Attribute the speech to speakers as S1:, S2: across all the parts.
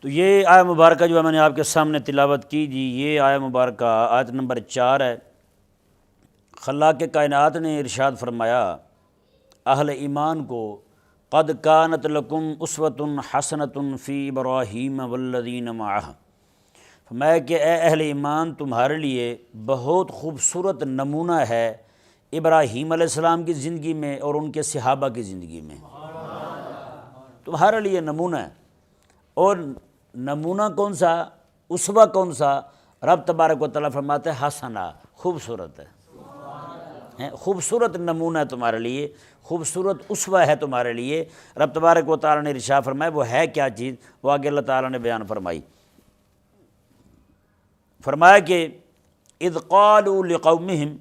S1: تو یہ آیہ مبارکہ جو ہے میں نے آپ کے سامنے تلاوت کی جی، یہ آیہ مبارکہ آیت نمبر 4 ہے۔ خلاق کائنات نے ارشاد فرمایا اہل ایمان کو، قد کانت لکم اسوۃ حسنۃ فی ابراہیم والذین معہ، فرمایا کہ اے اہل ایمان تمہارے لیے بہت خوبصورت نمونہ ہے ابراہیم علیہ السلام کی زندگی میں اور ان کے صحابہ کی زندگی میں، تمہارے لیے نمونہ ہے۔ اور نمونہ کون سا، اسوہ کون سا؟ رب تبارک و تعالیٰ فرماتے ہیں حسنہ، خوبصورت ہے، خوبصورت نمونہ ہے تمہارے لیے، خوبصورت اسوہ ہے تمہارے لیے۔ رب تبارک و تعالیٰ نے ارشاد فرمایا وہ ہے کیا چیز، وہ آگے اللہ تعالیٰ نے بیان فرمائی، فرمایا کہ اذ قالوا لقومہم،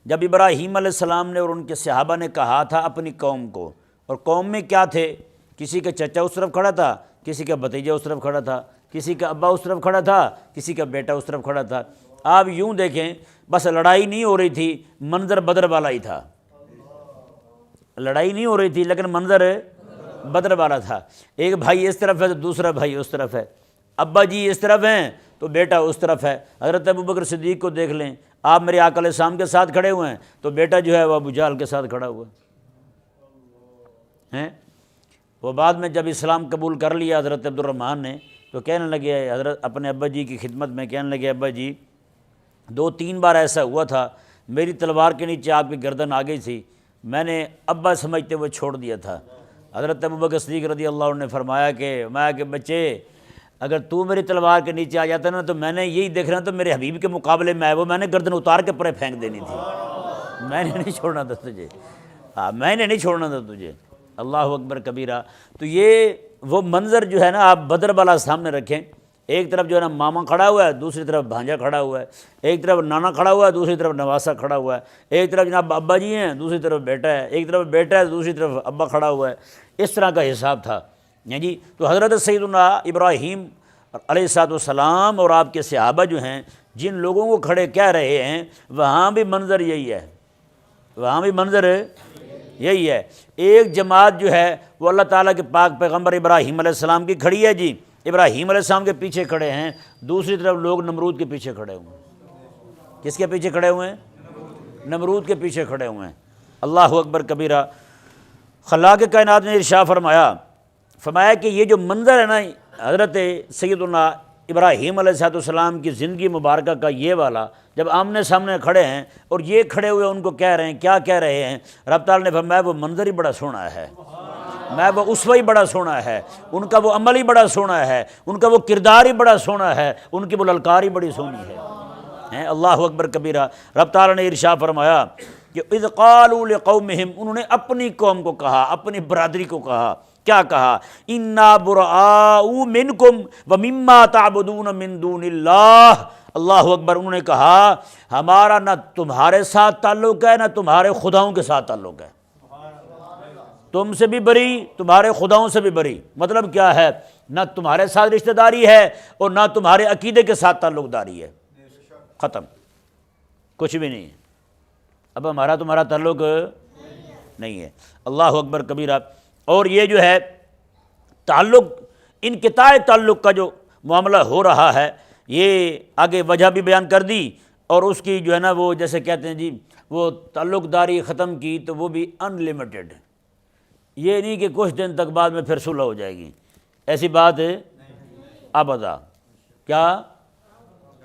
S1: جب ابراہیم علیہ السلام نے اور ان کے صحابہ نے کہا تھا اپنی قوم کو، اور قوم میں کیا تھے، کسی کا چچا اس طرف کھڑا تھا، کسی کا بھتیجا اس طرف کھڑا تھا، کسی کا ابا اس طرف کھڑا تھا، کسی کا بیٹا اس طرف کھڑا تھا۔ آپ یوں دیکھیں بس لڑائی نہیں ہو رہی تھی، منظر بدر والا ہی تھا، لڑائی نہیں ہو رہی تھی لیکن منظر بدر والا تھا۔ ایک بھائی اس طرف ہے تو دوسرا بھائی اس طرف ہے، ابا جی اس طرف ہیں تو بیٹا اس طرف ہے۔ حضرت ابوبکر صدیق کو دیکھ لیں، آپ میرے آقا علیہ السلام کے ساتھ کھڑے ہوئے ہیں تو بیٹا جو ہے وہ ابو جہل کے ساتھ کھڑا ہوا ہے۔ وہ بعد میں جب اسلام قبول کر لیا حضرت عبد الرحمن نے تو کہنے لگے، حضرت اپنے ابا جی کی خدمت میں کہنے لگے ابا جی 2-3 بار ایسا ہوا تھا میری تلوار کے نیچے آپ کی گردن آ گئی تھی، میں نے ابا سمجھتے ہوئے چھوڑ دیا تھا۔ حضرت ابوبکر صدیق رضی اللہ عنہ نے فرمایا کہ بچے اگر تو میری تلوار کے نیچے آ جاتا نا تو میں نے یہی دیکھنا تو میرے حبیب کے مقابلے میں وہ میں نے گردن اتار کے پرے پھینک دینی تھی، میں نے نہیں چھوڑنا تھا تجھے، میں نے نہیں چھوڑنا تھا تجھے۔ اللہ اکبر کبیرہ۔ تو یہ وہ منظر جو ہے نا آپ بدر والا سامنے رکھیں، ایک طرف جو ہے نا ماما کھڑا ہوا ہے، دوسری طرف بھانجا کھڑا ہوا ہے، ایک طرف نانا کھڑا ہوا ہے، دوسری طرف نواسا کھڑا ہوا ہے، ایک طرف جناب ابا جی ہیں، دوسری طرف بیٹا ہے، ایک طرف بیٹا ہے دوسری طرف ابا کھڑا ہوا ہے، اس طرح کا حساب تھا جی۔ تو حضرت سیدنا ابراہیم علیہ السلام اور آپ کے صحابہ جو ہیں جن لوگوں کو کھڑے کہہ رہے ہیں وہاں بھی منظر یہی ہے، وہاں بھی منظر یہی ہے۔ ایک جماعت جو ہے وہ اللہ تعالیٰ کے پاک پیغمبر ابراہیم علیہ السلام کی کھڑی ہے جی، ابراہیم علیہ السلام کے پیچھے کھڑے ہیں، دوسری طرف لوگ نمرود کے پیچھے کھڑے ہوئے ہیں۔ کس کے پیچھے کھڑے ہوئے ہیں؟ نمرود کے پیچھے کھڑے ہوئے ہیں۔ اللہ اکبر کبیرہ۔ خلاق کائنات نے ارشاد فرمایا کہ یہ جو منظر ہے نا حضرت سیدنا ابراہیم علیہ السلام کی زندگی مبارکہ کا یہ والا، جب آمنے سامنے کھڑے ہیں اور یہ کھڑے ہوئے ان کو کہہ رہے ہیں، کیا کہہ رہے ہیں؟ رب تعالیٰ نے فرمایا وہ منظر ہی بڑا سونا ہے، میں وہ اسوہ ہی بڑا سونا ہے، ان کا وہ عمل ہی بڑا سونا ہے، ان کا وہ کردار ہی بڑا سونا ہے، ان کی وہ للکار ہی بڑی سونی ہے۔ اللہ اکبر کبیرہ۔ رب تعالیٰ نے ارشاد فرمایا کہ اذ قالوا لقومہم، انہوں نے اپنی قوم کو کہا، اپنی برادری کو کہا، کیا کہا؟ انا براء منکم ومما تعبدون من دون اللہ۔ اللہ اکبر۔ انہوں نے کہا ہمارا نہ تمہارے ساتھ تعلق ہے نہ تمہارے خداؤں کے ساتھ تعلق ہے، تم سے بھی بری، تمہارے خداؤں سے بھی بری۔ مطلب کیا ہے؟ نہ تمہارے ساتھ رشتہ داری ہے اور نہ تمہارے عقیدے کے ساتھ تعلق داری ہے، ختم، کچھ بھی نہیں ہے، اب ہمارا تمہارا تعلق نہیں ہے۔ اللہ اکبر کبیرہ۔ اور یہ جو ہے تعلق، انقطاع تعلق کا جو معاملہ ہو رہا ہے، یہ آگے وجہ بھی بیان کر دی، اور اس کی جو ہے نا وہ جیسے کہتے ہیں جی وہ تعلق داری ختم کی تو وہ بھی ان لمیٹڈ، یہ نہیں کہ کچھ دن تک بعد میں پھر صلح ہو جائے گی، ایسی بات ہے ابدا، کیا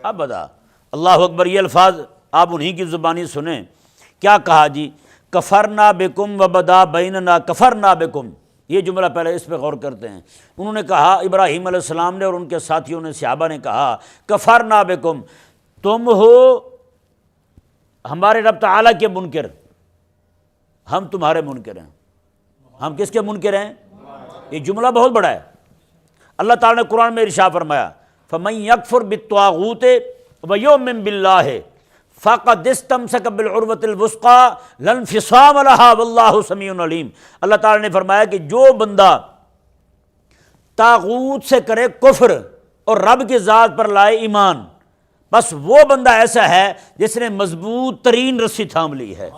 S1: ابدا۔ اللہ اکبر۔ یہ الفاظ آپ انہی کی زبانی سنیں، کیا کہا جی؟ کفرنا بکم وبدا بیننا کفرنا بکم، یہ جملہ پہلے اس پہ غور کرتے ہیں۔ انہوں نے کہا، ابراہیم علیہ السلام نے اور ان کے ساتھیوں نے، صحابہ نے کہا کفرنا بکم، تم ہو ہمارے رب تعالیٰ کے منکر، ہم تمہارے منکر ہیں۔ ہم کس کے منکر ہیں؟ یہ جملہ بہت بڑا ہے۔ اللہ تعالیٰ نے قرآن میں ارشاد فرمایا فَمَن يَكْفُرْ بِالطَّاغُوتِ وَيُؤْمِن بِاللَّهِ فَقَدِ اسْتَمْسَكَ بِالْعُرْوَةِ الْوُثْقَىٰ لَا انفصام لَهَا وَاللَّهُ سَمِيعٌ عَلِيمٌ۔ اللہ تعالیٰ نے فرمایا کہ جو بندہ طاغوت سے کرے کفر اور رب کی ذات پر لائے ایمان، بس وہ بندہ ایسا ہے جس نے مضبوط ترین رسی تھام لی ہے،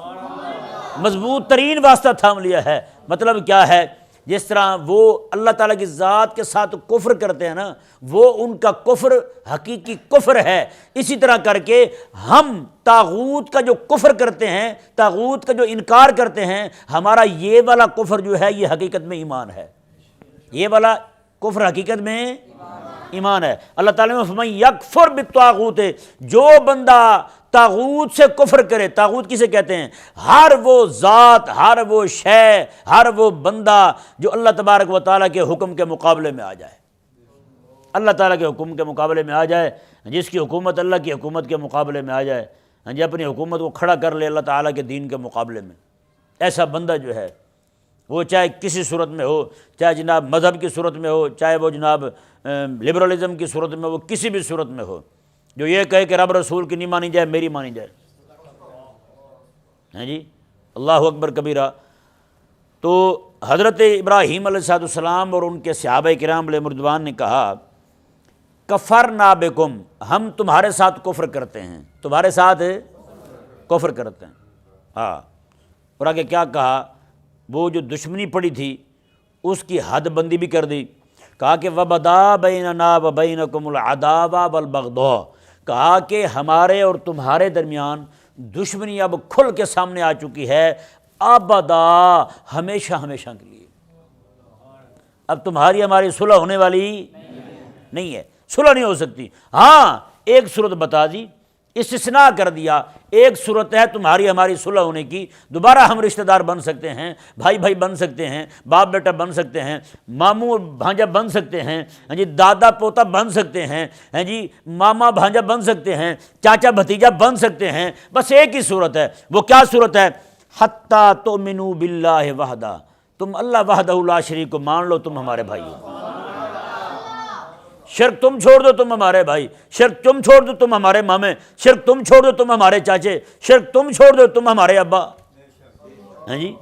S1: مضبوط ترین واسطہ تھام لیا ہے۔ مطلب کیا ہے جس طرح وہ اللہ تعالیٰ کی ذات کے ساتھ کفر کرتے ہیں نا، وہ ان کا کفر حقیقی کفر ہے، اسی طرح کر کے ہم طاغوت کا جو کفر کرتے ہیں، طاغوت کا جو انکار کرتے ہیں، ہمارا یہ والا کفر جو ہے یہ حقیقت میں ایمان ہے، یہ والا کفر حقیقت میں ایمان ہے۔ اللہ تعالیٰ نے فرمایا یکفر بالطاغوت، جو بندہ طاغوت سے کفر کرے، طاغوت کسے کہتے ہیں؟ ہر وہ ذات، ہر وہ شے، ہر وہ بندہ جو اللہ تبارک و تعالیٰ کے حکم کے مقابلے میں آ جائے، اللہ تعالیٰ کے حکم کے مقابلے میں آ جائے، جس کی حکومت اللہ کی حکومت کے مقابلے میں آ جائے، جی اپنی حکومت کو کھڑا کر لے اللہ تعالیٰ کے دین کے مقابلے میں، ایسا بندہ جو ہے وہ چاہے کسی صورت میں ہو، چاہے جناب مذہب کی صورت میں ہو، چاہے وہ جناب لبرلزم کی صورت میں، وہ کسی بھی صورت میں ہو، جو یہ کہے کہ رب رسول کی نہیں مانی جائے میری مانی جائے، ہیں جی اللہ اکبر کبیرہ۔ تو حضرت ابراہیم علیہ السلام اور ان کے صحابہ کرام علیہ رضوان نے کہا کفرنا بکم، ہم تمہارے ساتھ کفر کرتے ہیں، تمہارے ساتھ کفر کرتے ہیں۔ ہاں، اور آگے کیا کہا؟ وہ جو دشمنی پڑی تھی اس کی حد بندی بھی کر دی، کہا کہ وَبَدَا بَيْنَنَا وَبَيْنَكُمُ الْعَدَاوَةُ وَالْبَغْضَاءُ، کہا کہ ہمارے اور تمہارے درمیان دشمنی اب کھل کے سامنے آ چکی ہے، ابدا، ہمیشہ ہمیشہ کے لیے۔ اب تمہاری ہماری صلح ہونے والی نہیں ہے، صلح نہیں ہو سکتی۔ ہاں ایک صورت بتا دی، استثناء کر دیا، ایک صورت ہے تمہاری ہماری صلح ہونے کی، دوبارہ ہم رشتہ دار بن سکتے ہیں، بھائی بھائی بن سکتے ہیں، باپ بیٹا بن سکتے ہیں، ماموں بھانجا بن سکتے ہیں، ہاں جی دادا پوتا بن سکتے ہیں، ہاں جی ماما بھانجا بن سکتے ہیں، چاچا بھتیجا بن سکتے ہیں، بس ایک ہی صورت ہے۔ وہ کیا صورت ہے؟ حتیٰ تؤمنوا باللہ وحدہ، تم اللہ وحدہ لا شریک کو مان لو، تم ہمارے بھائی ہو، شرک تم چھوڑ دو تم ہمارے بھائی، شرک تم چھوڑ دو تم ہمارے مامے، شرک تم چھوڑ دو تم ہمارے چاچے، شرک تم چھوڑ دو تم ہمارے ابا، ہیں جی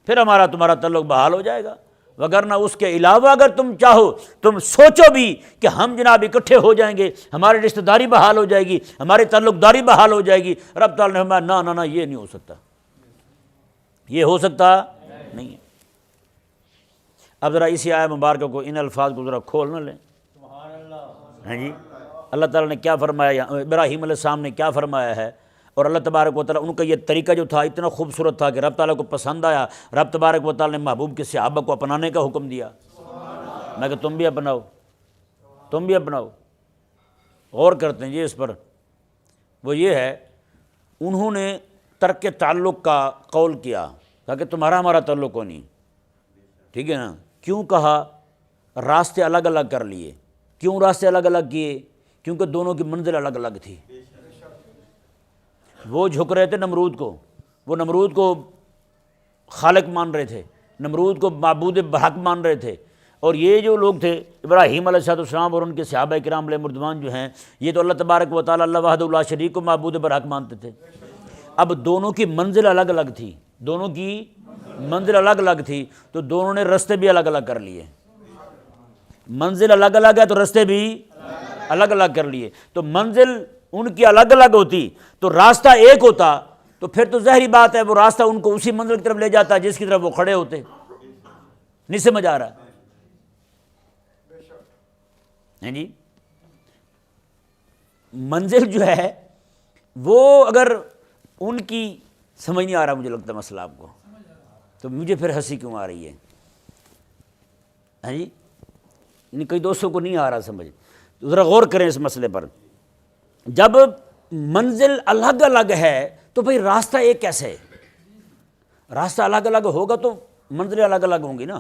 S1: پھر ہمارا تمہارا تعلق بحال ہو جائے گا۔ وگرنہ اس کے علاوہ اگر تم چاہو، تم سوچو بھی کہ ہم جناب اکٹھے ہو جائیں گے، ہماری رشتہ داری بحال ہو جائے گی، ہماری تعلق داری بحال ہو جائے گی، رب تعالیٰ نے فرمایا نہ نہ نہ، یہ نہیں ہو سکتا، یہ ہو سکتا نہیں ہے۔ اب ذرا اسی آیت مبارکہ کو، ان الفاظ کو ذرا کھول نہ لیں، ہیں جی اللہ تعالیٰ نے کیا فرمایا، ابراہیم علیہ السلام نے کیا فرمایا ہے، اور اللہ تبارک و تعالیٰ ان کا یہ طریقہ جو تھا اتنا خوبصورت تھا کہ رب تعالیٰ کو پسند آیا، رب تبارک و تعالیٰ نے محبوب کے صحابہ کو اپنانے کا حکم دیا، میں کہ تم بھی اپناؤ، تم بھی اپناؤ۔ غور کرتے ہیں جی اس پر، وہ یہ ہے انہوں نے ترک تعلق کا قول کیا، تاکہ تمہارا ہمارا تعلق ہو نہیں، ٹھیک ہے نا؟ کیوں کہا؟ راستے الگ الگ کر لیے۔ کیوں راستے الگ الگ کیے؟ کیونکہ دونوں کی منزل الگ الگ تھی۔ وہ جھک رہے تھے نمرود کو، وہ نمرود کو خالق مان رہے تھے، نمرود کو معبود برحق مان رہے تھے، اور یہ جو لوگ تھے ابراہیم علیہ السلام اور ان کے صحابہ کرام علیہ رضوان جو ہیں، یہ تو اللہ تبارک و تعالیٰ اللہ وحدہ لا شریک کو معبود برحق مانتے تھے۔ اب دونوں کی منزل الگ الگ تھی، دونوں کی منزل الگ الگ تھی، تو دونوں نے رستے بھی الگ الگ کر لیے۔ منزل الگ الگ ہے تو رستے بھی الگ الگ کر لیے۔ تو منزل ان کی الگ الگ ہوتی تو راستہ ایک ہوتا، تو پھر تو ظاہری بات ہے وہ راستہ ان کو اسی منزل کی طرف لے جاتا جس کی طرف وہ کھڑے ہوتے۔ نہیں سمجھ آ رہا ہے جی؟ منزل جو ہے وہ اگر ان کی سمجھ نہیں آ رہا، مجھے لگتا ہے مسئلہ آپ کو، تو مجھے پھر ہنسی کیوں آ رہی ہے؟ ہاں جی کئی دوستوں کو نہیں آ رہا سمجھ، تو ذرا غور کریں اس مسئلے پر۔ جب منزل الگ الگ ہے تو بھئی راستہ ایک کیسے ہے؟ راستہ الگ الگ ہوگا تو منزلیں الگ الگ ہوں گی نا۔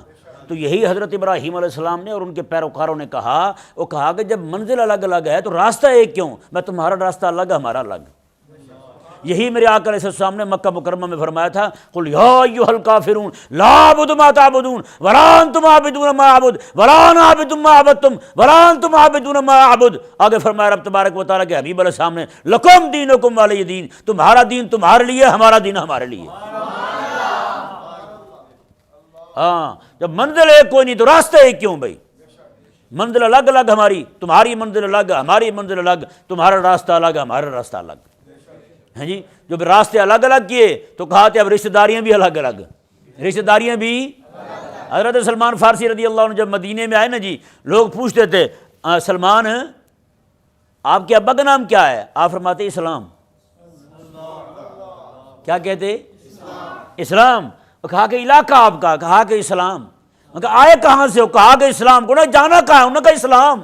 S1: تو یہی حضرت ابراہیم علیہ السلام نے اور ان کے پیروکاروں نے کہا، وہ کہا کہ جب منزل الگ الگ ہے تو راستہ ایک کیوں؟ میں تمہارا راستہ الگ، ہمارا الگ۔ یہی میرے آقا علیہ السلام نے مکہ مکرمہ میں فرمایا تھا، قل یا ایھا الکافرون لا اعبد ما تعبدون ولا انتم عابدون ما اعبد ولا انا عابد ما عبدتم ولا انتم عابدون ما اعبد۔ آگے فرمایا رب تبارک و تعالیٰ کے حبیب علیہ السلام نے، لکم دینکم ولی دین، تمہارا دین تمہارے لیے، ہمارا دین ہمارے لیے۔ ہاں جب منزل ایک کوئی نہیں تو راستہ ایک کیوں بھائی؟ منزل الگ الگ، ہماری تمہاری منزل الگ، ہماری منزل الگ، تمہارا راستہ الگ، ہمارا راستہ الگ، ہیں جی؟ جو راستے الگ الگ کیے تو کہا کہ اب رشتہ داریاں بھی الگ الگ، رشتہ داریاں بھی حضرت سلمان فارسی رضی اللہ عنہ جب مدینے میں آئے نا جی، لوگ پوچھتے تھے سلمان آپ کے ابا کا نام کیا ہے؟ آپ فرماتے اسلام۔ کیا کہتے؟ اسلام۔ کہا کہ علاقہ آپ کا؟ کہا کہ اسلام۔ کہا آئے کہاں سے ہو؟ کہا کہ اسلام کو۔ نہ جانا کہاں ہے؟ انہوں نے کہا اسلام۔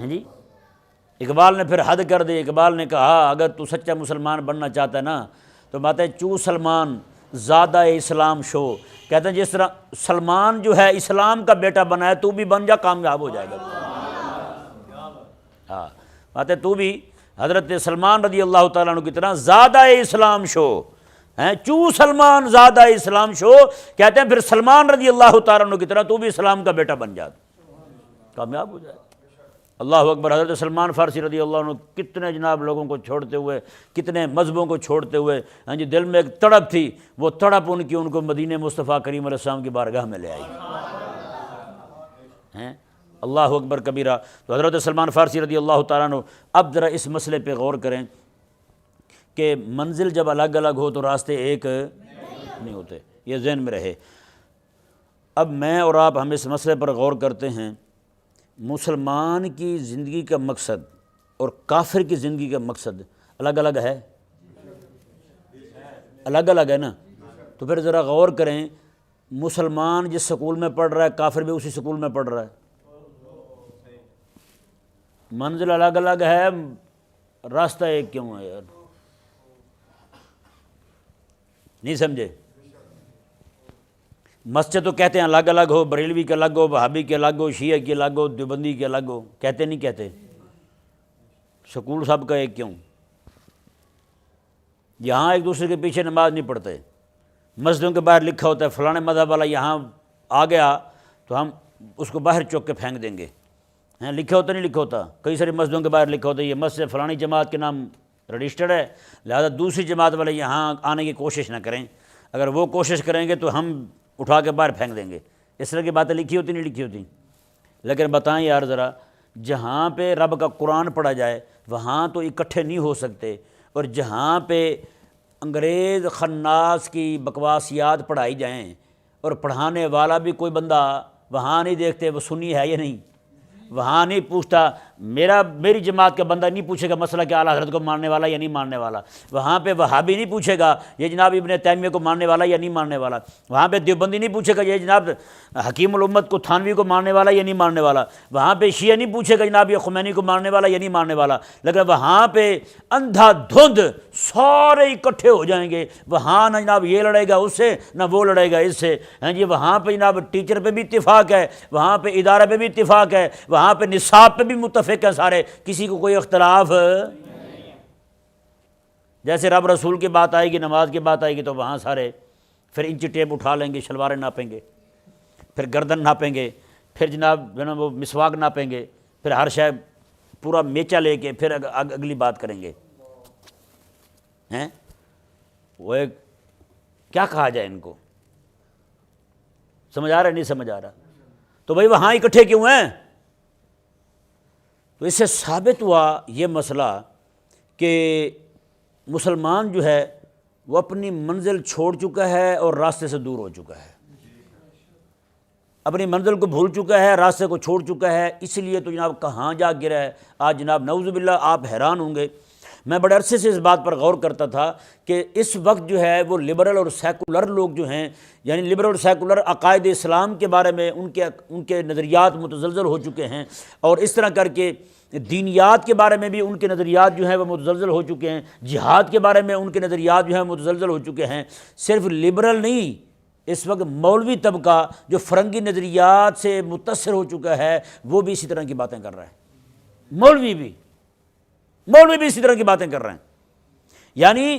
S1: جی اقبال نے پھر حد کر دی، اقبال نے کہا اگر تو سچا مسلمان بننا چاہتا ہے نا تو بات ہے چو سلمان زادہ اسلام شو، کہتے ہیں جس طرح سلمان جو ہے اسلام کا بیٹا بنا ہے تو بھی بن جا، کامیاب ہو جائے گا۔ ہاں بات ہے تو بھی حضرت سلمان رضی اللہ تعالیٰ عنہ کی طرح زادہ اسلام شو ہیں، چو سلمان زادہ اسلام شو، کہتے ہیں پھر سلمان رضی اللہ تعالیٰ عنہ کی طرح تو بھی اسلام کا بیٹا بن جا، کامیاب ہو جائے۔ اللہ اکبر۔ حضرت سلمان فارسی رضی اللہ عنہ کتنے جناب لوگوں کو چھوڑتے ہوئے، کتنے مذہبوں کو چھوڑتے ہوئے، ہاں جی دل میں ایک تڑپ تھی، وہ تڑپ ان کو مدینہ مصطفیٰ کریم علیہ السلام کی بارگاہ میں لے آئی ہیں۔ اللہ اکبر کبیرہ۔ تو حضرت سلمان فارسی رضی اللہ تعالیٰ عنہ اب ذرا اس مسئلے پہ غور کریں کہ منزل جب الگ الگ ہو تو راستے ایک نہیں ہوتے، یہ ذہن میں رہے۔ اب میں اور آپ ہم اس مسئلے پر غور کرتے ہیں، مسلمان کی زندگی کا مقصد اور کافر کی زندگی کا مقصد الگ الگ ہے، الگ الگ ہے نا؟ تو پھر ذرا غور کریں، مسلمان جس سکول میں پڑھ رہا ہے کافر بھی اسی سکول میں پڑھ رہا ہے، منزل الگ الگ ہے، راستہ ایک کیوں ہے یار؟ نہیں سمجھے؟ مسجد تو کہتے ہیں الگ الگ ہو، بریلوی کے الگ ہو، وہابی کے الگ ہو، شیعہ کے الگ ہو، دیوبندی کے الگ ہو، کہتے نہیں کہتے؟ سکول سب کا ایک کیوں؟ یہاں ایک دوسرے کے پیچھے نماز نہیں پڑھتے، مسجدوں کے باہر لکھا ہوتا ہے فلاں مذہب والا یہاں آ گیا تو ہم اس کو باہر چوک کے پھینک دیں گے، ہیں لکھا ہوتا نہیں لکھا ہوتا؟ کئی ساری مسجدوں کے باہر لکھا ہوتا ہے یہ مسجد فلانی جماعت کے نام رجسٹرڈ ہے، لہذا دوسری جماعت والے یہاں آنے کی کوشش نہ کریں، اگر وہ کوشش کریں گے تو ہم اٹھا کے باہر پھینک دیں گے۔ اس طرح کی باتیں لکھی ہوتی نہیں لکھی ہوتی؟ لیکن بتائیں یار ذرا، جہاں پہ رب کا قرآن پڑھا جائے وہاں تو اکٹھے نہیں ہو سکتے، اور جہاں پہ انگریز خناس کی بکواسیات پڑھائی جائیں اور پڑھانے والا بھی کوئی بندہ وہاں نہیں دیکھتے وہ سنی ہے یا نہیں، وہاں نہیں پوچھتا، میری جماعت کا بندہ نہیں پوچھے گا مسئلہ کہ اعلیٰ حضرت کو ماننے والا یا نہیں ماننے والا، وہاں پہ وہابی نہیں پوچھے گا یہ جناب ابن تیمیہ کو ماننے والا یا نہیں ماننے والا، وہاں پہ دیوبندی نہیں پوچھے گا یہ جناب حکیم الامت کو تھانوی کو ماننے والا یا نہیں ماننے والا، وہاں پہ شیعہ نہیں پوچھے گا جناب یہ خمینی کو ماننے والا یا نہیں ماننے والا، لیکن وہاں پہ اندھا دھند سارے اکٹھے ہو جائیں گے، وہاں نہ جناب یہ لڑے گا اس سے نہ وہ لڑے گا اس سے، ہاں جی وہاں پہ جناب ٹیچر پہ بھی اتفاق ہے، وہاں پہ ادارے پہ بھی اتفاق ہے، وہاں پہ نصاب پہ بھی متفق ہیں سارے، کسی کو کوئی اختلاف جیسے رب رسول کی بات آئے گی، نماز کی بات آئے گی تو وہاں سارے پھر انچی ٹیپ اٹھا لیں گے، شلواریں ناپیں گے، پھر گردن ناپیں گے، پھر جناب وہ مسواک ناپیں گے، پھر ہر شے پورا میچا لے کے پھر اگلی بات کریں گے، ہیں وہ ایک کیا کہا جائے ان کو؟ سمجھ آ رہا ہے نہیں سمجھ آ رہا؟ تو بھائی وہاں اکٹھے کیوں ہیں؟ تو اس سے ثابت ہوا یہ مسئلہ کہ مسلمان جو ہے وہ اپنی منزل چھوڑ چکا ہے اور راستے سے دور ہو چکا ہے، اپنی منزل کو بھول چکا ہے، راستے کو چھوڑ چکا ہے، اس لیے تو جناب کہاں جا گرا ہے آج جناب نعوذ باللہ۔ آپ حیران ہوں گے، میں بڑے عرصے سے اس بات پر غور کرتا تھا کہ اس وقت جو ہے وہ لبرل اور سیکولر لوگ جو ہیں، یعنی لبرل اور سیکولر عقائد اسلام کے بارے میں ان کے نظریات متزلزل ہو چکے ہیں، اور اس طرح کر کے دینیات کے بارے میں بھی ان کے نظریات جو ہیں وہ متزلزل ہو چکے ہیں، جہاد کے بارے میں ان کے نظریات جو ہیں متزلزل ہو چکے ہیں۔ صرف لبرل نہیں، اس وقت مولوی طبقہ جو فرنگی نظریات سے متاثر ہو چکا ہے وہ بھی اسی طرح کی باتیں کر رہا ہے، مولوی بھی اسی طرح کی باتیں کر رہے ہیں۔ یعنی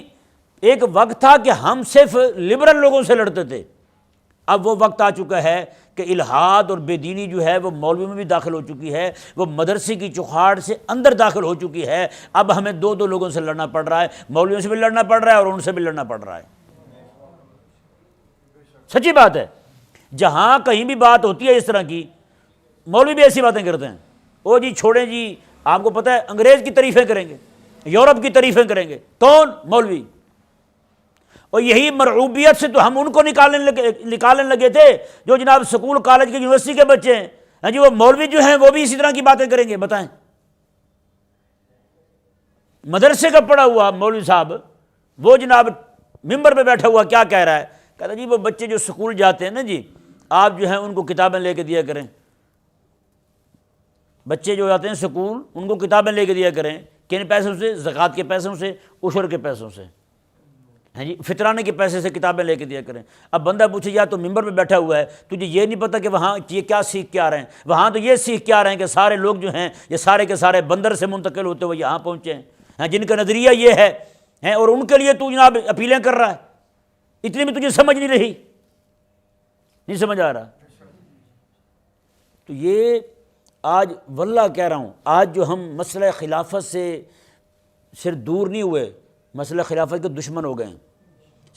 S1: ایک وقت تھا کہ ہم صرف لبرل لوگوں سے لڑتے تھے، اب وہ وقت آ چکا ہے کہ الحاد اور بے دینی جو ہے وہ مولوی میں بھی داخل ہو چکی ہے، وہ مدرسے کی چوکھاٹ سے اندر داخل ہو چکی ہے۔ اب ہمیں دو لوگوں سے لڑنا پڑ رہا ہے، مولویوں سے بھی لڑنا پڑ رہا ہے اور ان سے بھی لڑنا پڑ رہا ہے۔ سچی بات ہے، جہاں کہیں بھی بات ہوتی ہے اس طرح کی، مولوی بھی ایسی باتیں کرتے ہیں، او جی چھوڑیں جی، آپ کو پتہ ہے انگریز کی تعریفیں کریں گے، یورپ کی تعریفیں کریں گے، کون؟ مولوی۔ اور یہی مرعوبیت سے تو ہم ان کو نکالنے لگے تھے جو جناب سکول کالج کے یونیورسٹی کے بچے ہیں. ہاں جی وہ مولوی جو ہیں وہ بھی اسی طرح کی باتیں کریں گے. بتائیں مدرسے کا پڑھا ہوا مولوی صاحب وہ جناب ممبر پہ بیٹھا ہوا کیا کہہ رہا ہے, کہتا جی وہ بچے جو سکول جاتے ہیں نا جی آپ جو ہیں ان کو کتابیں لے کے دیا کریں. بچے جو جاتے ہیں سکول ان کو کتابیں لے کے دیا کریں. کن پیسوں سے؟ زکوٰۃ کے پیسوں سے, عشر کے پیسوں سے, ہیں جی فطرانے کے پیسے سے کتابیں لے کے دیا کریں. اب بندہ پوچھے یا تو ممبر پہ بیٹھا ہوا ہے تجھے یہ نہیں پتہ کہ وہاں یہ کیا سیکھ کے آ رہے ہیں؟ وہاں تو یہ سیکھ کے آ رہے ہیں کہ سارے لوگ جو ہیں یہ سارے کے سارے بندر سے منتقل ہوتے ہوئے یہاں پہنچے ہیں جن کا نظریہ یہ ہے اور ان کے لیے تو جناب اپیلیں کر رہا ہے. اتنی بھی تجھے سمجھ نہیں رہی, نہیں سمجھ آ رہا. تو یہ آج واللہ کہہ رہا ہوں آج جو ہم مسئلہ خلافت سے صرف دور نہیں ہوئے, مسئلہ خلافت کے دشمن ہو گئے ہیں.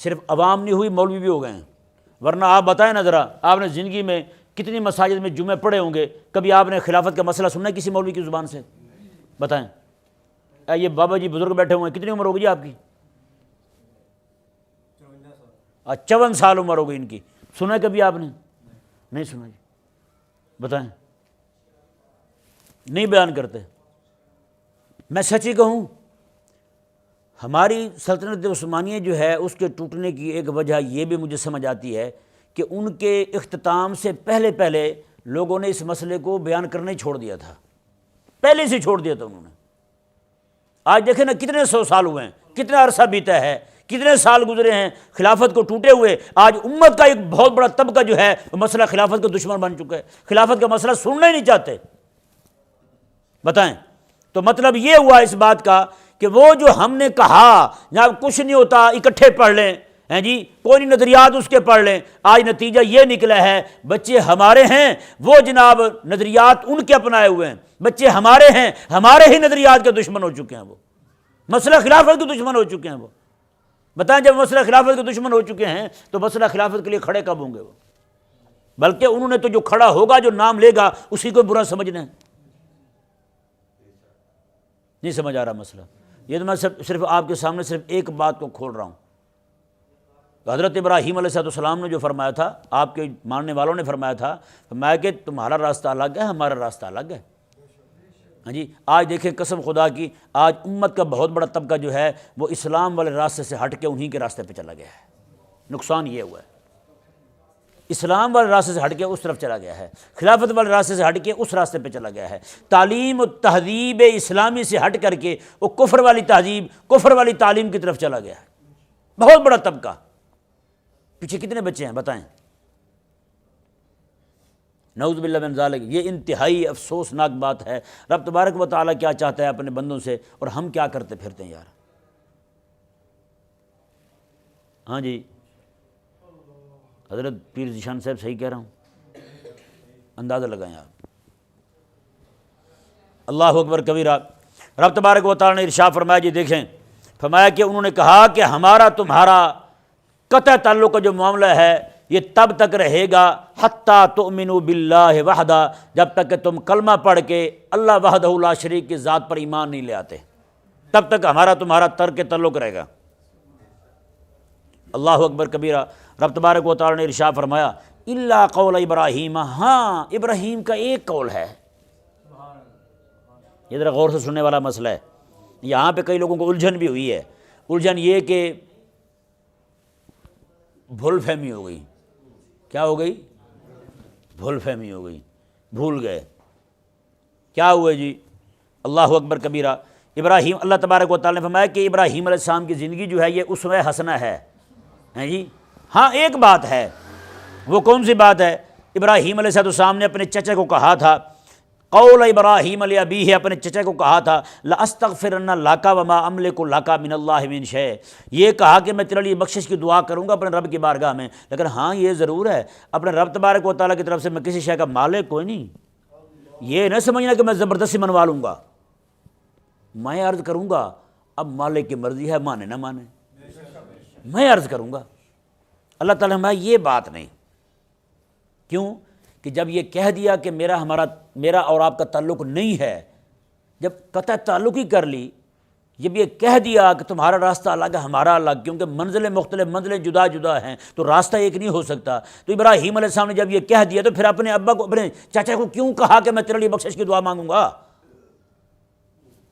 S1: صرف عوام نہیں ہوئی, مولوی بھی ہو گئے ہیں. ورنہ آپ بتائیں نا ذرا, آپ نے زندگی میں کتنی مساجد میں جمعے پڑھے ہوں گے, کبھی آپ نے خلافت کا مسئلہ سننا ہے کسی مولوی کی زبان سے؟ بتائیں. یہ بابا جی بزرگ بیٹھے ہوئے ہیں, کتنی عمر ہوگی جی آپ کی؟ 54 سال عمر ہو گئی ان کی. سنا ہے کبھی آپ نے؟ نہیں سنا جی. بتائیں. نہیں بیان کرتے. میں سچ ہی کہوں ہماری سلطنت عثمانیہ جو ہے اس کے ٹوٹنے کی ایک وجہ یہ بھی مجھے سمجھ آتی ہے کہ ان کے اختتام سے پہلے لوگوں نے اس مسئلے کو بیان کرنا ہی چھوڑ دیا تھا. پہلے سے چھوڑ دیا تھا انہوں نے. آج دیکھیں نا کتنے 100 سال ہوئے ہیں, کتنا عرصہ بیتا ہے, کتنے سال گزرے ہیں خلافت کو ٹوٹے ہوئے. آج امت کا ایک بہت بڑا طبقہ جو ہے وہ مسئلہ خلافت کا دشمن بن چکا ہے, خلافت کا مسئلہ سننا ہی نہیں چاہتے. بتائیں. تو مطلب یہ ہوا اس بات کا کہ وہ جو ہم نے کہا جناب کچھ نہیں ہوتا اکٹھے پڑھ لیں, ہیں جی کوئی نہیں نظریات اس کے پڑھ لیں, آج نتیجہ یہ نکلا ہے بچے ہمارے ہیں وہ جناب نظریات ان کے اپنائے ہوئے ہیں. بچے ہمارے ہیں ہمارے ہی نظریات کے دشمن ہو چکے ہیں, وہ مسئلہ خلافت کے دشمن ہو چکے ہیں. وہ بتائیں جب مسئلہ خلافت کے دشمن ہو چکے ہیں تو مسئلہ خلافت کے لیے کھڑے کب ہوں گے؟ وہ بلکہ انہوں نے تو جو کھڑا ہوگا جو نام لے گا اسی کو برا سمجھنا ہے. نہیں سمجھ آ رہا مسئلہ. یہ تو میں صرف آپ کے سامنے صرف ایک بات کو کھول رہا ہوں. حضرت ابراہیم علیہ السلام نے جو فرمایا تھا, آپ کے ماننے والوں نے فرمایا تھا, فرمایا کہ تمہارا راستہ الگ ہے ہمارا راستہ الگ ہے. ہاں جی آج دیکھیں قسم خدا کی آج امت کا بہت بڑا طبقہ جو ہے وہ اسلام والے راستے سے ہٹ کے انہی کے راستے پہ چلا گیا ہے. نقصان یہ ہوا ہے, اسلام والے راستے سے ہٹ کے اس طرف چلا گیا ہے, خلافت والے راستے سے ہٹ کے اس راستے پہ چلا گیا ہے, تعلیم و تہذیب اسلامی سے ہٹ کر کے وہ کفر والی تہذیب کفر والی تعلیم کی طرف چلا گیا ہے. بہت بڑا طبقہ. پیچھے کتنے بچے ہیں بتائیں؟ نعوذ باللہ من ذالک. یہ انتہائی افسوسناک بات ہے. رب تبارک و تعالیٰ کیا چاہتا ہے اپنے بندوں سے اور ہم کیا کرتے پھرتے ہیں یار. ہاں جی حضرت پیر ذیشان صاحب صحیح کہہ رہا ہوں, اندازہ لگائیں آپ. اللہ اکبر کبیرہ. رب تبارک و تعالیٰ نے ارشاد فرمایا جی دیکھیں, فرمایا کہ انہوں نے کہا کہ ہمارا تمہارا قطع تعلق کا جو معاملہ ہے یہ تب تک رہے گا حتیٰ تؤمنوا باللہ وحدہ, جب تک کہ تم کلمہ پڑھ کے اللہ وحدہ لا شریک کی ذات پر ایمان نہیں لے آتے, تب تک ہمارا تمہارا ترک تعلق رہے گا. اللہ اکبر کبیرہ. رب تبارک و تعالیٰ نے ارشاد فرمایا الا قول ابراہیم, ہاں ابراہیم کا ایک قول ہے. یہ ذرا غور سے سننے والا مسئلہ ہے. یہاں پہ کئی لوگوں کو الجھن بھی ہوئی ہے. الجھن یہ کہ بھول فہمی ہو گئی. کیا ہو گئی؟ بھول فہمی ہو گئی, بھول گئے. کیا ہوئے جی؟ اللہ اکبر کبیرہ. ابراہیم اللہ تبارک و تعالیٰ نے فرمایا کہ ابراہیم علیہ السلام کی زندگی جو ہے یہ اسوہ حسنہ ہے. ہیں جی ہاں ایک بات ہے. وہ کون سی بات ہے؟ ابراہیم علیہ السلام نے اپنے چچا کو کہا تھا, قول ابراہیم علیہ ابیہ, اپنے چچا کو کہا تھا لاستغفرن لک وما املک لک من اللہ من شیء, یہ کہا کہ میں تیرے لیے بخشش کی دعا کروں گا اپنے رب کی بارگاہ میں, لیکن ہاں یہ ضرور ہے اپنے رب تبارک و تعالیٰ کی طرف سے میں کسی شے کا مالک کوئی نہیں. یہ نہ سمجھنا کہ میں زبردستی منوا لوں گا, میں عرض کروں گا اب مالک کی مرضی ہے, مانے نہ مانے میں عرض کروں گا. اللہ تعالیٰ میں یہ بات نہیں. کیوں کہ جب یہ کہہ دیا کہ میرا اور آپ کا تعلق نہیں ہے, جب قطع تعلق ہی کر لی جب یہ کہہ دیا کہ تمہارا راستہ الگ ہے ہمارا الگ، کیونکہ منزلیں مختلف، منزلیں جدا جدا ہیں، تو راستہ ایک نہیں ہو سکتا، تو ابراہیم علیہ السلام نے جب یہ کہہ دیا تو پھر اپنے ابا کو، اپنے چاچا کو کیوں کہا کہ میں تیرے لیے بخشش کی دعا مانگوں گا؟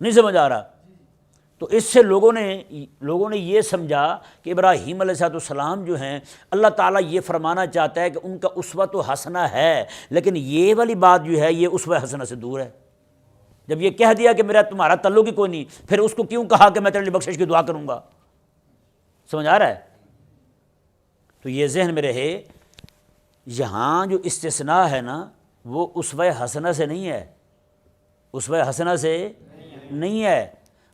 S1: نہیں سمجھ آ رہا؟ تو اس سے لوگوں نے یہ سمجھا کہ ابراہیم علیہ السلام جو ہیں اللہ تعالیٰ یہ فرمانا چاہتا ہے کہ ان کا اسوۃ حسنہ ہے، لیکن یہ والی بات جو ہے یہ اسوہ حسنہ سے دور ہے۔ جب یہ کہہ دیا کہ میرا تمہارا تعلق ہی کوئی نہیں، پھر اس کو کیوں کہا کہ میں تیرے لیے بخشش کی دعا کروں گا؟ سمجھ آ رہا ہے؟ تو یہ ذہن میں رہے، یہاں جو استثناء ہے نا وہ اسوہ حسنہ سے نہیں ہے، اسوہ حسنہ سے نہیں ہے،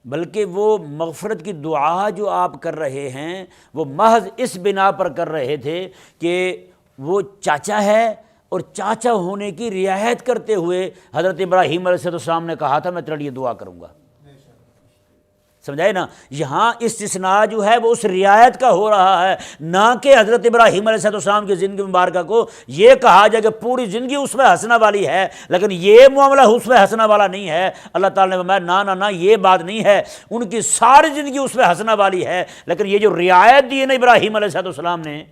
S1: بلکہ وہ مغفرت کی دعا جو آپ کر رہے ہیں وہ محض اس بنا پر کر رہے تھے کہ وہ چاچا ہے، اور چاچا ہونے کی رعایت کرتے ہوئے حضرت ابراہیم علیہ السلام نے کہا تھا میں تیرے لیے دعا کروں گا۔ سمجھائے نا؟ یہاں استثناء جو ہے وہ اس رعایت کا ہو رہا ہے، نہ کہ حضرت ابراہیم علیہ السلام کی زندگی مبارکہ کو یہ کہا جائے کہ پوری زندگی اسوہ حسنہ والی ہے لیکن یہ معاملہ اسوہ حسنہ والا نہیں ہے۔ اللہ تعالیٰ نے فرمایا نہ نہ یہ بات نہیں ہے، ان کی ساری زندگی اسوہ حسنہ والی ہے، لیکن یہ جو رعایت دی ہے نا ابراہیم علیہ السلام نے،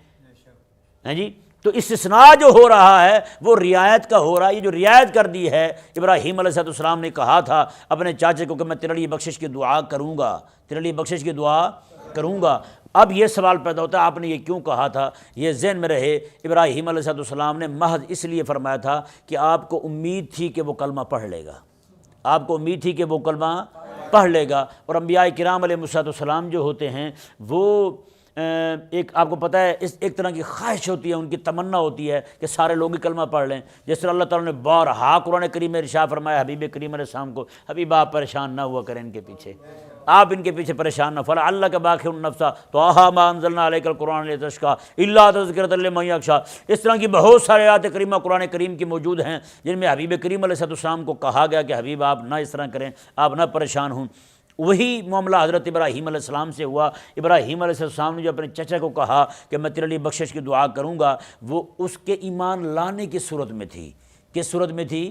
S1: ہیں جی، تو استثناء جو ہو رہا ہے وہ رعایت کا ہو رہا ہے۔ یہ جو رعایت کر دی ہے، ابراہیم علیہ السلام نے کہا تھا اپنے چاچے کو کہ میں تیرے لیے بخشش کی دعا کروں گا، تیرے لیے بخشش کی دعا کروں گا۔ اب یہ سوال پیدا ہوتا ہے آپ نے یہ کیوں کہا تھا؟ یہ ذہن میں رہے، ابراہیم علیہ السلام نے محض اس لیے فرمایا تھا کہ آپ کو امید تھی کہ وہ کلمہ پڑھ لے گا، آپ کو امید تھی کہ وہ کلمہ پڑھ لے گا۔ اور انبیاء کرام علیہ السلام جو ہوتے ہیں وہ ایک آپ کو پتہ ہے ایک طرح کی خواہش ہوتی ہے، ان کی تمنا ہوتی ہے کہ سارے لوگ ہی کلمہ پڑھ لیں، جس طرح اللہ تعالیٰ نے بارہا قرآن کریم میں ارشاد فرمایا حبیب کریم علیہ السلام کو، حبیب آپ پریشان نہ ہوا کریں ان کے پیچھے، آپ ان کے پیچھے پریشان نہ فلعلک باخع نفسک طٰہٰ ما انزلنا علیک القرآن لتشقیٰ الا تذکرۃ لمن یخشیٰ۔ اس طرح کی بہت سارے آیات کریمہ قرآن کریم کی موجود ہیں جن میں حبیب کریم علیہ السلام کو کہا گیا کہ حبیب آپ نہ اس طرح کریں، آپ نہ پریشان ہوں۔ وہی معاملہ حضرت ابراہیم علیہ السلام سے ہوا۔ ابراہیم علیہ السلام نے جو اپنے چچا کو کہا کہ میں تیرے لیے بخشش کی دعا کروں گا، وہ اس کے ایمان لانے کی صورت میں تھی۔ کس صورت میں تھی؟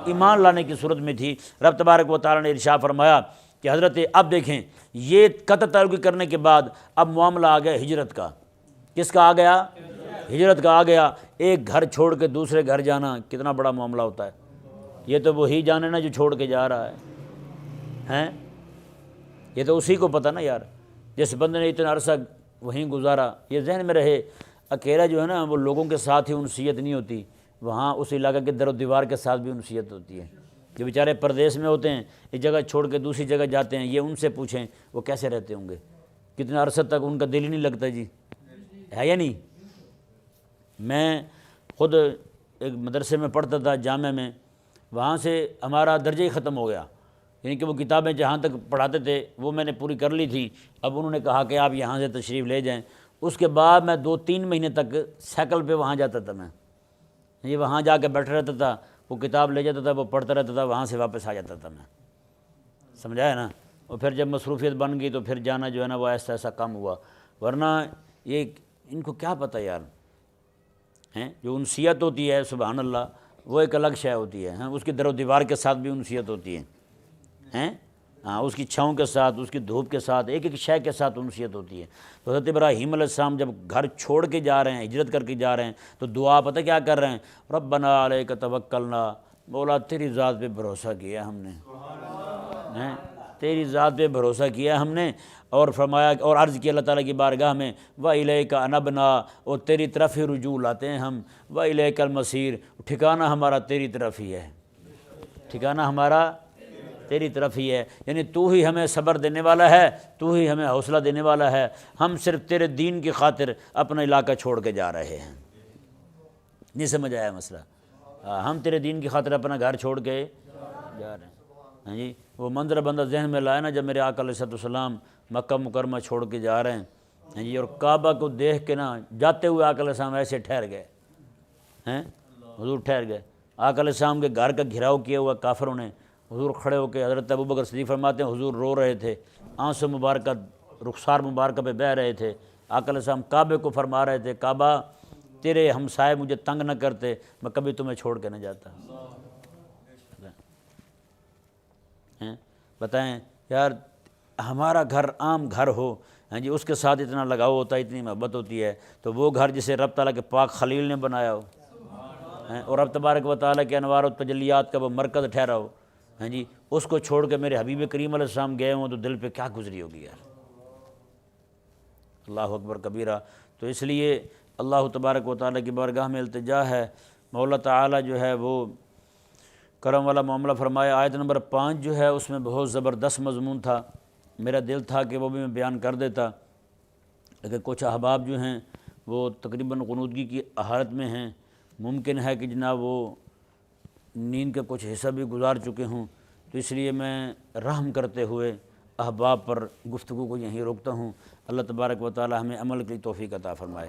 S1: ایمان لانے کی صورت میں تھی۔ رب تبارک و تعالیٰ نے ارشاد فرمایا کہ حضرت اب دیکھیں یہ قطع تعلق کرنے کے بعد اب معاملہ آ گیا ہجرت کا۔ کس کا آ گیا؟ ہجرت کا آ گیا۔ ایک گھر چھوڑ کے دوسرے گھر جانا کتنا بڑا معاملہ ہوتا ہے۔ یہ تو وہی جانے نا جو چھوڑ کے جا رہا ہے، ہیں؟ یہ تو اسی کو پتہ نا یار، جس بندے نے اتنا عرصہ وہیں گزارا۔ یہ ذہن میں رہے، اکیلا جو ہے نا وہ لوگوں کے ساتھ ہی انسیت نہیں ہوتی، وہاں اس علاقے کے در و دیوار کے ساتھ بھی انسیت ہوتی ہے۔ جو بیچارے پردیس میں ہوتے ہیں، ایک جگہ چھوڑ کے دوسری جگہ جاتے ہیں، یہ ان سے پوچھیں وہ کیسے رہتے ہوں گے، کتنے عرصے تک ان کا دل ہی نہیں لگتا جی، ہے یا نہیں؟ میں خود ایک مدرسے میں پڑھتا تھا جامعہ میں، وہاں سے ہمارا درجہ ہی ختم ہو گیا، یعنی کہ وہ کتابیں جہاں تک پڑھاتے تھے وہ میں نے پوری کر لی تھی۔ اب انہوں نے کہا کہ آپ یہاں سے تشریف لے جائیں۔ اس کے بعد میں 2-3 مہینے تک سائیکل پہ وہاں جاتا تھا، میں یہ وہاں جا کے بیٹھا رہتا تھا، وہ کتاب لے جاتا تھا، وہ پڑھتا رہتا تھا، وہاں سے واپس آ جاتا تھا میں، سمجھایا نا؟ اور پھر جب مصروفیت بن گئی تو پھر جانا جو ہے نا وہ ایسا ایسا کم ہوا، ورنہ یہ ان کو کیا پتہ یار، ہیں جو انسیت ہوتی ہے سبحان اللہ وہ ایک الگ شے ہوتی ہے، اس کی در و دیوار کے ساتھ بھی انسیت ہوتی ہے، ہیں ہاں، اس کی چھاؤں کے ساتھ، اس کی دھوپ کے ساتھ، ایک ایک شے کے ساتھ انسیت ہوتی ہے۔ تو حضرت ابراہیم علیہ السلام جب گھر چھوڑ کے جا رہے ہیں، ہجرت کر کے جا رہے ہیں، تو دعا پتہ کیا کر رہے ہیں؟ ربنا علیک توکلنا، مولا تیری ذات پہ بھروسہ کیا ہم نے، ہیں تیری ذات پہ بھروسہ کیا ہم نے، اور فرمایا اور عرض کیا اللہ تعالیٰ کی بارگاہ میں وَإِلَيْكَ أَنَبْنَا، اور تیری طرف ہی رجوع لاتے ہیں ہم، وَإِلَيْكَ الْمَصِيرُ، ٹھکانہ ہمارا تیری طرف ہی ہے، ٹھکانہ ہمارا تیری طرف ہی ہے، یعنی تو ہی ہمیں صبر دینے والا ہے، تو ہی ہمیں حوصلہ دینے والا ہے، ہم صرف تیرے دین کی خاطر اپنا علاقہ چھوڑ کے جا رہے ہیں۔ نہیں سمجھ آیا مسئلہ؟ ہم تیرے دین کی خاطر اپنا گھر چھوڑ کے جا رہے ہیں۔ ہاں جی، وہ منظر بندہ ذہن میں لائے نا جب میرے آقا علیہ السلام مکہ مکرمہ چھوڑ کے جا رہے ہیں، ہاں جی، اور کعبہ کو دیکھ کے نا جاتے ہوئے آقا علیہ السلام ایسے ٹھہر گئے، ہیں حضور ٹھہر گئے، آقا علیہ السلام کے گھر کا گھراؤ کیا ہوا کافروں نے، حضور کھڑے ہو کے، حضرت ابوبکر صدیق فرماتے ہیں حضور رو رہے تھے، آنسو مبارکہ رخسار مبارکہ پہ بہہ رہے تھے، آقا علیہ السلام کعبے کو فرما رہے تھے کعبہ تیرے ہمسائے مجھے تنگ نہ کرتے، میں کبھی تمہیں چھوڑ کے نہ جاتا۔ بتائیں یار، ہمارا گھر عام گھر ہو، ہاں جی، اس کے ساتھ اتنا لگاؤ ہوتا ہے، اتنی محبت ہوتی ہے، تو وہ گھر جسے رب تعالیٰ کے پاک خلیل نے بنایا ہو، اور رب تبارک و تعالیٰ کے انوار و تجلیات کا وہ مرکز ٹھہرا ہو، ہاں جی، اس کو چھوڑ کے میرے حبیب کریم علیہ السلام گئے ہوں تو دل پہ کیا گزری ہوگی یار۔ اللہ اکبر کبیرہ۔ تو اس لیے اللہ تبارک و تعالیٰ کی بارگاہ میں التجا ہے، مولا تعالیٰ جو ہے وہ کرم والا معاملہ فرمائے۔ آیت نمبر 5 جو ہے اس میں بہت زبردست مضمون تھا، میرا دل تھا کہ وہ بھی میں بیان کر دیتا، لیکن کچھ احباب جو ہیں وہ تقریباً غنودگی کی حالت میں ہیں، ممکن ہے کہ جناب وہ نیند کا کچھ حصہ بھی گزار چکے ہوں، تو اس لیے میں رحم کرتے ہوئے احباب پر گفتگو کو یہیں روکتا ہوں۔ اللہ تبارک و تعالی ہمیں عمل کی توفیق عطا فرمائے۔